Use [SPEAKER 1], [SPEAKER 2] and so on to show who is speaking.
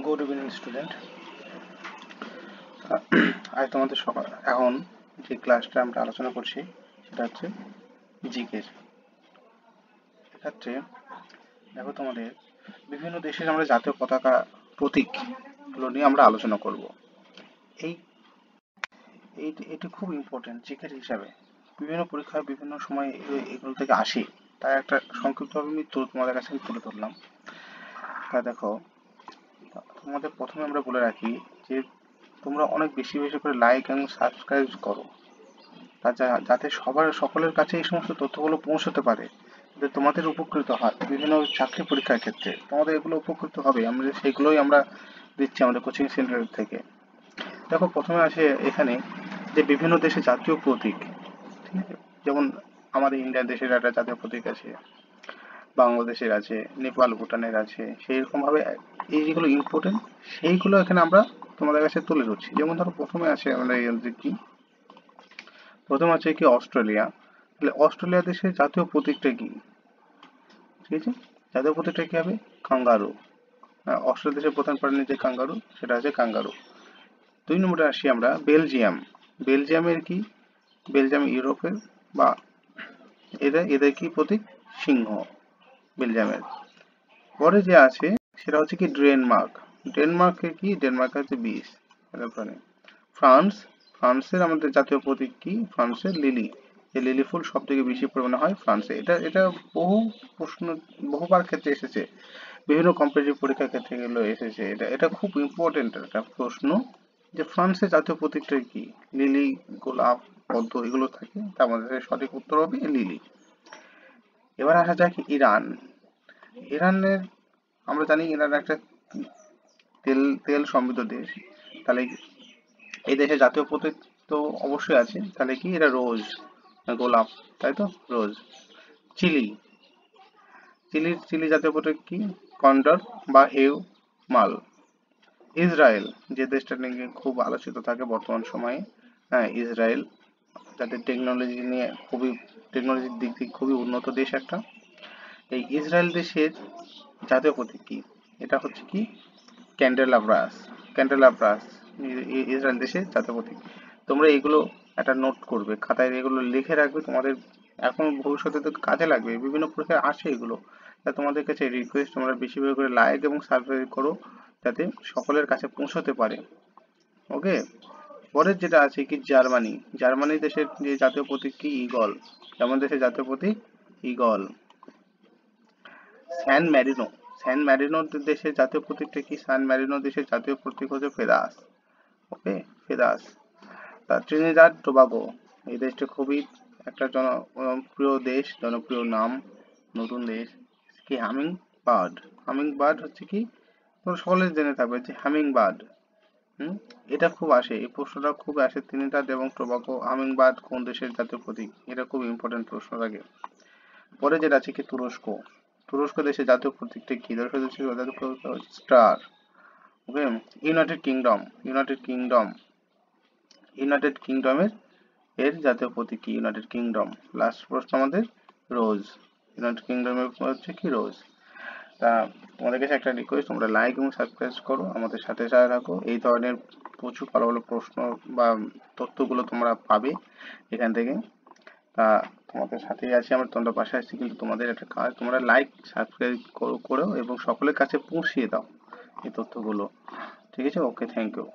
[SPEAKER 1] Good evening student. আজ তোমাদের এখন যে ক্লাসটা আমরা আলোচনা করছি সেটা হচ্ছে জিকের ক্ষেত্রে। দেখো, তোমাদের বিভিন্ন দেশের আমরা জাতীয় পতাকা প্রতীক গুলো নিয়ে আমরা আলোচনা করব। এই এটি খুব ইম্পর্টেন্ট জিকের হিসাবে। বিভিন্ন পরীক্ষায় বিভিন্ন সময় এগুলো থেকে আসে, তাই একটা সংক্ষিপ্তভাবে আমি তোমাদের কাছে তুলে ধরলাম। তা দেখো, তোমাদের প্রথমে আমরা বলে রাখি যে তোমরা অনেক বেশি বেশি করে লাইক এবং সাবস্ক্রাইব করো, যাতে সকলের কাছে এই সমস্ত তথ্যগুলো পৌঁছতে পারে, যাতে তোমাদের উপকৃত হয়। বিভিন্ন চাকরি পরীক্ষার ক্ষেত্রে তোমাদের এগুলো উপকৃত হবে, সেগুলোই আমরা দিচ্ছি আমাদের কোচিং সেন্টার থেকে। দেখো, প্রথমে আসে এখানে যে বিভিন্ন দেশে জাতীয় প্রতীক, ঠিক আছে? যেমন আমাদের ইন্ডিয়া দেশের একটা জাতীয় প্রতীক আছে, বাংলাদেশের আছে, নেপাল ভুটানের আছে। সেই রকম ভাবে এই যেগুলো ইম্পর্টেন্ট সেইগুলো এখানে আমরা তোমাদের কাছে তুলে ধরছি। যেমন ধরো, প্রথমে আছে আমাদের কি, প্রথম আছে কি অস্ট্রেলিয়া। তাহলে অস্ট্রেলিয়া দেশের জাতীয় প্রতীকটা কি? ঠিক আছে, জাতীয় প্রতীকটা কি হবে? কাঙ্গারু। অস্ট্রেলিয়া দেশের প্রধান প্রাণী যে কাঙ্গারু, সেটা হচ্ছে কাঙ্গারু। 2 নম্বরে আসি আমরা বেলজিয়াম। বেলজিয়ামের কি? বেলজিয়াম ইউরোপের বা এদের কি প্রতীক? সিংহ, বেলজিয়ামের। পরে যে আছে সেটা হচ্ছে কি ডেনমার্ক। ডেনমার্কের কি? ডেনমার্ক হচ্ছে বিষ প্রাণী। ফ্রান্স, ফ্রান্সের আমাদের জাতীয় প্রতীক কি? ফ্রান্সের লিলি। এই লিলি ফুল সব থেকে বেশি পরিমাণে হয় ফ্রান্সে। এটা এটা বহু প্রশ্ন, বহুবার ক্ষেত্রে এসেছে, বিভিন্ন কম্পিটিটিভ পরীক্ষার ক্ষেত্রে এগুলো এসেছে। এটা এটা খুব ইম্পর্টেন্ট একটা প্রশ্ন, যে ফ্রান্সের জাতীয় প্রতীকটা কি? লিলি, গোলাপ, পদ্ম এগুলো থাকে, তার মধ্যে সঠিক উত্তর হবে লিলি। এবার আসা যাক ইরান। ইরানের আমরা জানি ইরান একটা তেল তেল সমৃদ্ধ দেশ। তাহলে এই দেশের জাতীয় প্রতীক তো অবশ্যই আছে। তাহলে কি এটা? রোজ, গোলাপ, তাই তো? রোজ। চিলি, চিলি জাতীয় প্রতীক কি? কন্ডর বা হেউ মাল। ইসরায়েল, যে দেশটা নিয়ে খুব আলোচিত থাকে বর্তমান সময়ে, হ্যাঁ ইসরায়েল, যাদের টেকনোলজির দিক থেকে খুবই উন্নত দেশ একটা। এই ইসরায়েল দেশের জাতীয় প্রতীক কি? এটা হচ্ছে কি? ক্যান্ডেলাব্রাস। ক্যান্ডেলাব্রাস ইসরায়েল দেশের জাতীয় প্রতীক। তোমরা এগুলো একটা নোট করবে, খাতায় এগুলো লিখে রাখবে, তোমাদের এখন ভবিষ্যতে তো কাজে লাগবে, বিভিন্ন পরীক্ষায় আসে এগুলো। তা তোমাদের কাছে রিকোয়েস্ট, তোমরা বেশি বেশি করে লাইক এবং সাবস্ক্রাইব করো, যাতে সকলের কাছে পৌঁছতে পারে। ওকে। পরের যেটা আছে কি জার্মানি। জার্মানি দেশের যে জাতীয় প্রতীক কি? ঈগল। যেমন দেশের জাতীয় প্রতীক ঈগল। স্যান ম্যারিনো, স্যান ম্যারিনো দেশের জাতীয় প্রতীকটা কি? স্যান ম্যারিনো দেশের জাতীয় প্রতীক হচ্ছে ফেদাস। ওকে, ফেদাস। ট্রিনিদাদ টোবাগো, এই দেশটা খুবই একটা জনপ্রিয় দেশ, জনপ্রিয় নাম, নতুন দেশ কি? Humming bird. হামিং বার্ড হচ্ছে কি? তোমরা সকলে জেনে থাকবে যে হামিং বার্ড। এটা খুব আসে, এই প্রশ্নটা খুব আসে। ট্রিনিদাদ এবং টোবাগো, হামিং বার্ড কোন দেশের জাতীয় প্রতীক? এটা খুব ইম্পর্টেন্ট প্রশ্ন লাগে। পরে যেটা আছে কি তুরস্ক। তুরস্ক দেশের জাতীয় প্রতীকটা কি? তুরস্ক দেশের জাতীয় প্রতীক স্টার। ওকে। ইউনাইটেড কিংডম, ইউনাইটেড কিংডমের জাতীয় প্রতীক কি? United kingdom. লাস্ট প্রশ্ন আমাদের রোজ। ইউনাইটেড কিংডমের হচ্ছে কি? রোজ। তা তোমাদের কাছে একটা রিকোয়েস্ট, তোমরা লাইক এবং সাবস্ক্রাইব করো, আমাদের সাথে সাথে থাকো। এই ধরনের প্রচুর ভালো ভালো প্রশ্ন বা তথ্যগুলো তোমরা পাবে এখান থেকে। তা তোমাদের সাথেই আছি, আমরা তোমরা পাশে আছি, কিন্তু তোমাদের একটা কাজ, তোমরা লাইক সাবস্ক্রাইব করো এবং সকলের কাছে পৌঁছিয়ে দাও এই তথ্যগুলো। ঠিক আছে? ওকে, থ্যাংক ইউ।